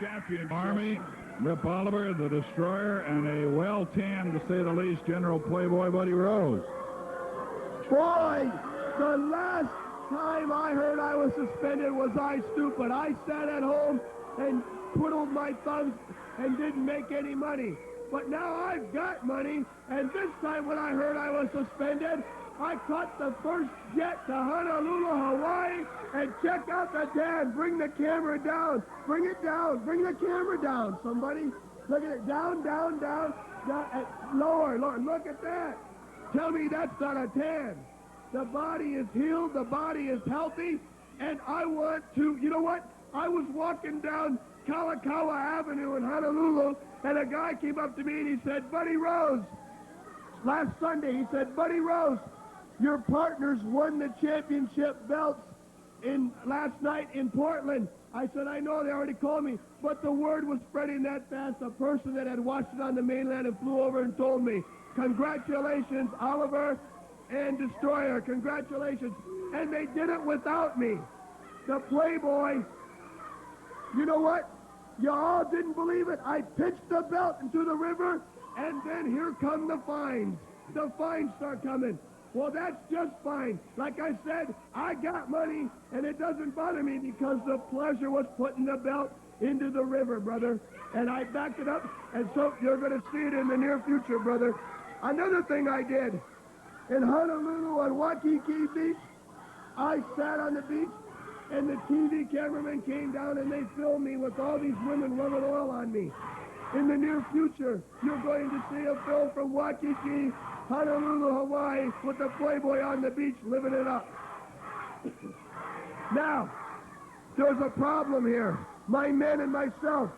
championship. Army, Rip Oliver, the Destroyer, and a well-tanned, to say the least, General Playboy Buddy Rose. Boy, the last time I heard I was suspended was I stupid. I sat at home and twiddled my thumbs and didn't make any money. But now I've got money, and this time when I heard I was suspended, I caught the first jet to Honolulu, Hawaii, and check out the tan. Bring the camera down. Bring it down. Bring the camera down, somebody. Look at it. Down, down, down, down. Lower, lower. Look at that. Tell me that's not a tan. The body is healed. The body is healthy. And I want to, you know what? I was walking down Kalakaua Avenue in Honolulu, and a guy came up to me and he said, Buddy Rose, last Sunday, he said, Buddy Rose, your partners won the championship belts last night in Portland. I said, I know, they already called me, but the word was spreading that fast. A person that had watched it on the mainland and flew over and told me, congratulations, Oliver and Destroyer, congratulations. And they did it without me. The Playboy, you know what? You all didn't believe it. I pitched the belt into the river, and then here come the fines. The fines start coming. Well, that's just fine. Like I said, I got money, and it doesn't bother me because the pleasure was putting the belt into the river, brother. And I backed it up, and so you're going to see it in the near future, brother. Another thing I did, in Honolulu on Waikiki Beach, I sat on the beach, and the TV cameraman came down, and they filmed me with all these women rubbing oil on me. In the near future, you're going to see a film from Waikiki, Honolulu, Hawaii, with the Playboy on the beach living it up. Now, there's a problem here. My men and myself.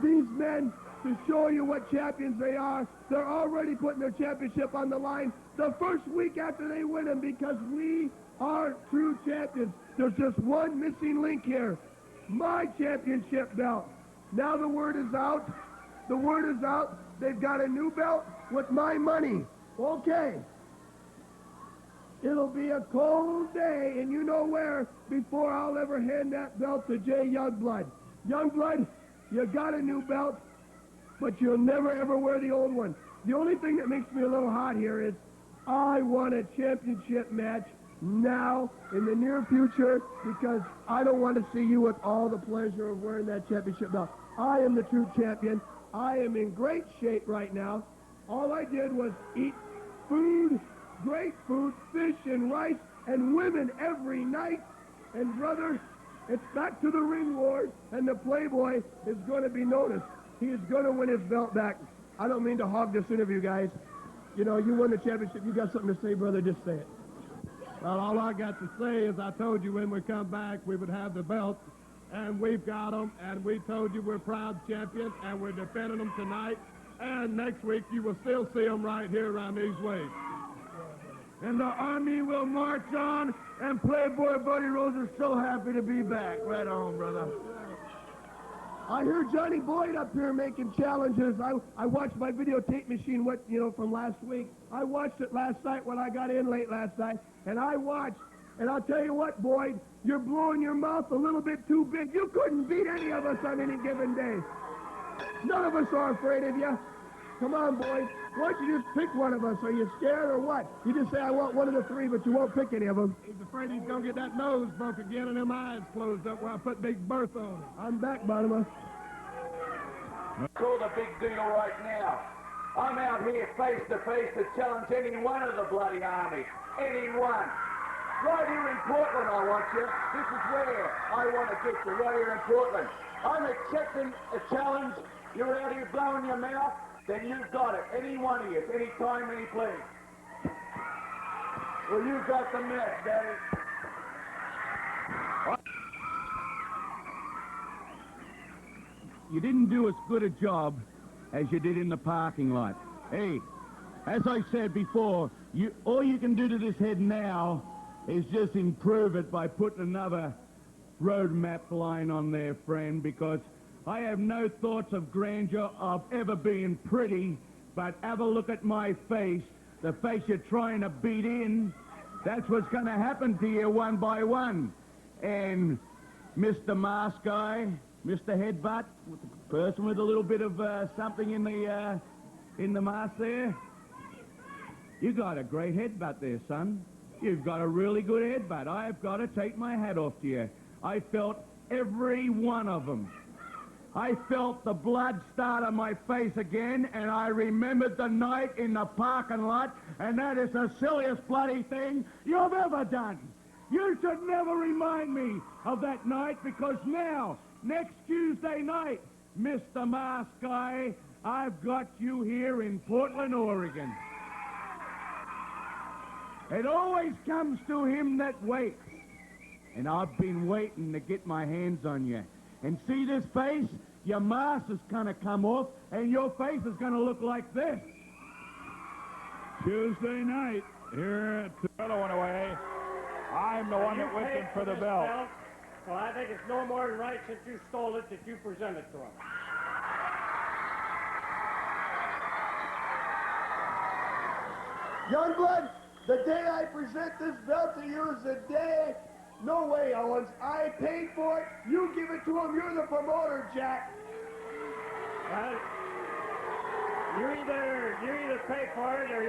These men, to show you what champions they are, they're already putting their championship on the line the first week after they win them because we are true champions. There's just one missing link here. My championship belt. Now the word is out. The word is out. They've got a new belt with my money. Okay. It'll be a cold day, and you know where, before I'll ever hand that belt to Jay Youngblood. Youngblood, you got a new belt, but you'll never, ever wear the old one. The only thing that makes me a little hot here is I want a championship match now in the near future because I don't want to see you with all the pleasure of wearing that championship belt. I am the true champion. I am in great shape right now. All I did was eat food, great food, fish and rice, and women every night. And brother, it's back to the ring wars, and the Playboy is going to be noticed. He is going to win his belt back. I don't mean to hog this interview, guys. You know, you won the championship. You got something to say, brother, just say it. Well, all I got to say is I told you when we come back we would have the belts, and we've got them, and we told you we're proud champions, and we're defending them tonight, and next week you will still see them right here around these ways. And the Army will march on, and Playboy Buddy Rose is so happy to be back. Right on, brother. I hear Johnny Boyd up here making challenges. I watched my videotape machine, from last week. I watched it last night when I got in late last night, and I watched. And I'll tell you what, Boyd, you're blowing your mouth a little bit too big. You couldn't beat any of us on any given day. None of us are afraid of you. Come on, Boyd. Why don't you just pick one of us? Are you scared or what? You just say, I want one of the three, but you won't pick any of them. He's afraid he's going to get that nose broke again and them eyes closed up where I put Big Bertha on him. I'm back, Bottomer. So the big deal right now. I'm out here face to face to challenge any one of the bloody army. Anyone. Right here in Portland, I want you. This is where I want to get you, right here in Portland. I'm accepting a challenge. You're out here blowing your mouth, then you've got it. Any one of you, any time, any place. Well, you got the mess, Daddy. You didn't do as good a job as you did in the parking lot. Hey, as I said before, all you can do to this head now is just improve it by putting another road map line on there, friend, because I have no thoughts of grandeur of ever being pretty, but have a look at my face, the face you're trying to beat in. That's what's going to happen to you one by one. And Mr. Mask Guy, Mr. Headbutt, the person with a little bit of something in the mask there. You got a great headbutt there, son. You've got a really good headbutt. I've got to take my hat off to you. I felt every one of them. I felt the blood start on my face again, and I remembered the night in the parking lot, and that is the silliest bloody thing you've ever done. You should never remind me of that night, because now, next Tuesday night, Mr. Mask Guy, I've got you here in Portland, Oregon. It always comes to him that waits. And I've been waiting to get my hands on you. And see this face? Your mask is going to come off, and your face is going to look like this. Tuesday night, here at the other one away. I'm the one that went in for the belt. Well, I think it's no more than right, since you stole it, that you present it to him. Youngblood, the day I present this belt to you is the day. No way, Owens. I paid for it. You give it to him. You're the promoter, Jack. Well, you either pay for it, or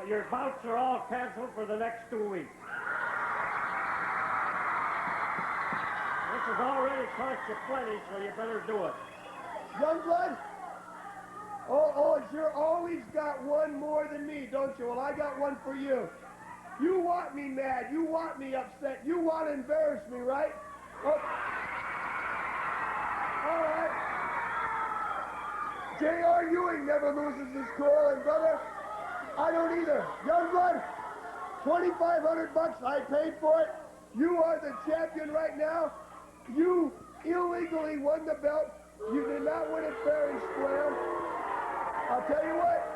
your bouts are all canceled for the next 2 weeks. This has already cost you plenty, so you better do it. Youngblood? Oh, Owens, you're always got one more than me, don't you? Well, I got one for you. You want me mad. You want me upset. You want to embarrass me, right? Oh. All right. J.R. Ewing never loses his cool, and brother, I don't either. Youngblood, $2,500 I paid for it. You are the champion right now. You illegally won the belt. You did not win it fair and square. I'll tell you what.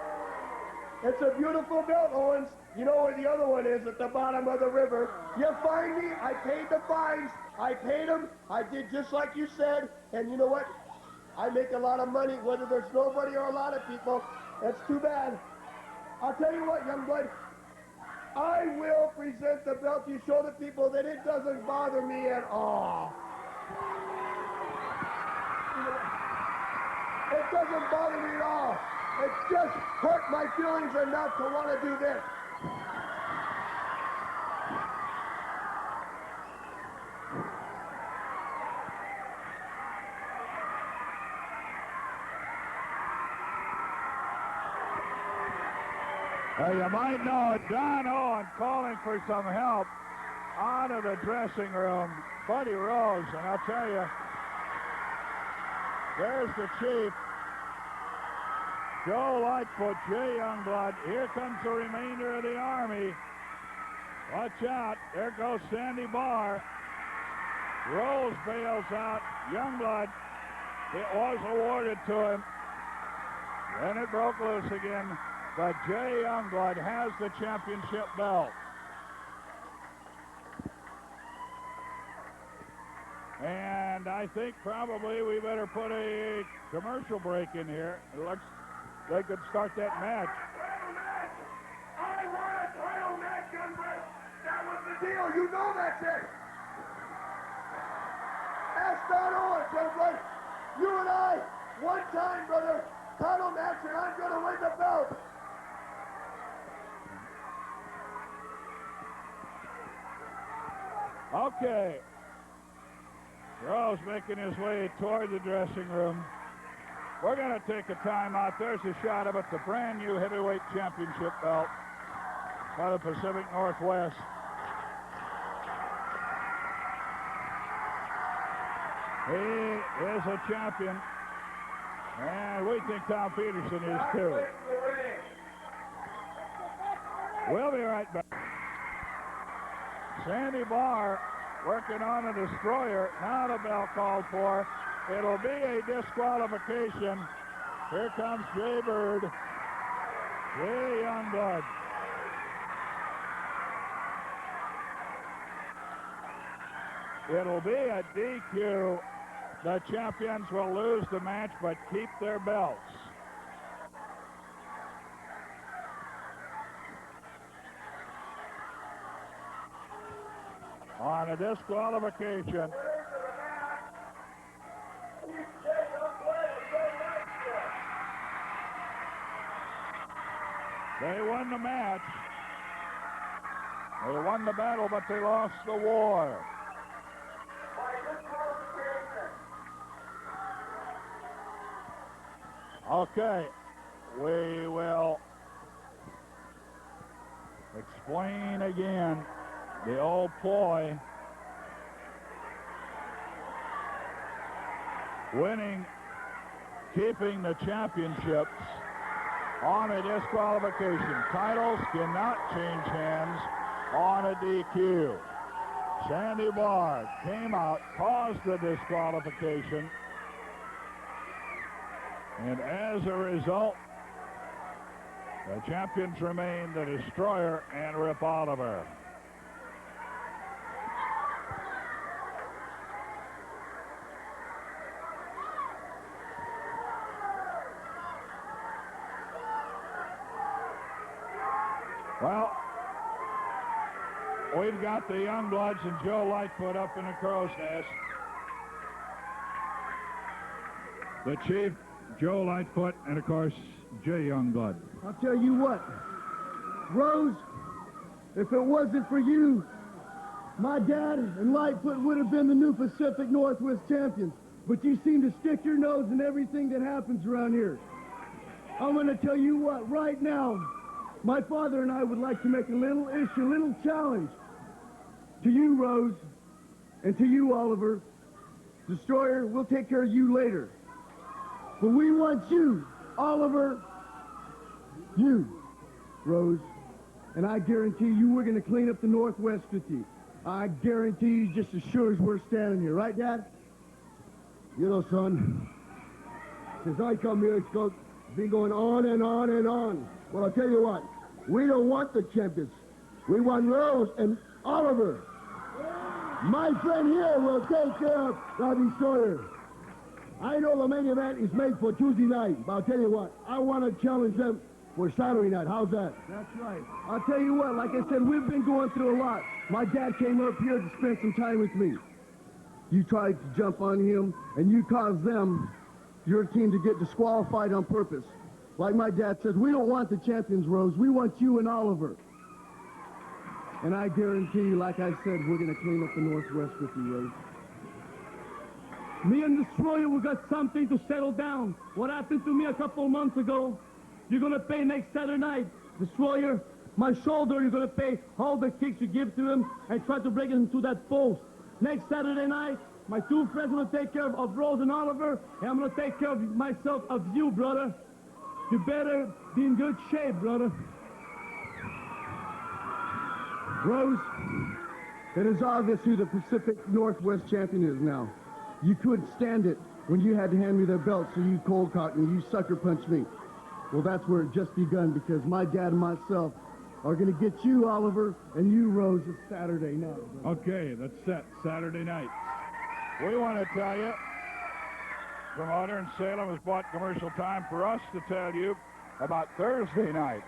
It's a beautiful belt, Owens. You know where the other one is, at the bottom of the river. You fined me. I paid the fines. I paid them. I did just like you said. And you know what? I make a lot of money, whether there's nobody or a lot of people. That's too bad. I'll tell you what, Youngblood. I will present the belt to show the people that it doesn't bother me at all. It doesn't bother me at all. It just hurt my feelings enough to want to do this. You might know it, Don Owen calling for some help out of the dressing room. Buddy Rose, and I'll tell you, there's the chief. Joe Lightfoot, Jay Youngblood. Here comes the remainder of the Army. Watch out. There goes Sandy Barr. Rose bails out. Youngblood, it was awarded to him. Then it broke loose again. But Jay Youngblood has the championship belt. And I think probably we better put a commercial break in here. It looks they could start that match. I want a title match, Youngblood. That was the deal. You know that's it. Ask Don Owens, Youngblood. You and I, one time, brother, title match, and I'm going to win the belt. Okay. Rose making his way toward the dressing room. We're going to take a timeout. There's a shot of it, the brand new heavyweight championship belt by the Pacific Northwest. He is a champion, and we think Tom Peterson is too. We'll be right back. Sandy Barr working on a destroyer. Now the bell called for. It'll be a disqualification. Here comes Jay Bird. Jay Youngblood. It'll be a DQ. The champions will lose the match but keep their belts. On a disqualification. won the battle, but they lost the war. Okay, we will explain again the old ploy. Winning, keeping the championships on a disqualification. Titles cannot change hands on a DQ. Sandy Barr came out, caused the disqualification, and as a result, the champions remain the Destroyer and Rip Oliver. Well, we've got the Youngbloods and Joe Lightfoot up in the crow's nest. The Chief, Joe Lightfoot, and of course, Jay Youngblood. I'll tell you what, Rose, if it wasn't for you, my dad and Lightfoot would have been the new Pacific Northwest champions. But you seem to stick your nose in everything that happens around here. I'm going to tell you what, right now, my father and I would like to make a little issue, a little challenge to you, Rose, and to you, Oliver. Destroyer, we'll take care of you later. But we want you, Oliver, you, Rose, and I guarantee you we're going to clean up the Northwest with you. I guarantee you just as sure as we're standing here. Right, Dad? You know, son, since I come here, it's been going on and on and on. Well, I'll tell you what, we don't want the champions. We want Rose and Oliver. My friend here will take care of the Destroyer. I know the main event is made for Tuesday night, but I'll tell you what, I want to challenge them for Saturday night. How's that? That's right. I'll tell you what, like I said, we've been going through a lot. My dad came up here to spend some time with me. You tried to jump on him, and you caused them, your team, to get disqualified on purpose. Like my dad says, we don't want the champions, Rose. We want you and Oliver. And I guarantee you, like I said, we're going to clean up the Northwest with you, Rose. Me and Destroyer, we got something to settle down. What happened to me a couple months ago, you're going to pay next Saturday night. Destroyer, my shoulder, you're going to pay all the kicks you give to him and try to break him to that post. Next Saturday night, my two friends are going to take care of Rose and Oliver, and I'm going to take care of myself, of you, brother. You better be in good shape, brother. Rose, it is obvious who the Pacific Northwest champion is now. You couldn't stand it when you had to hand me the belt, so you cold cocked and you sucker punched me. Well, that's where it just begun, because my dad and myself are going to get you, Oliver, and you, Rose, this Saturday night. Okay, that's set, Saturday night. We want to tell you, promoter in Salem has bought commercial time for us to tell you about Thursday night.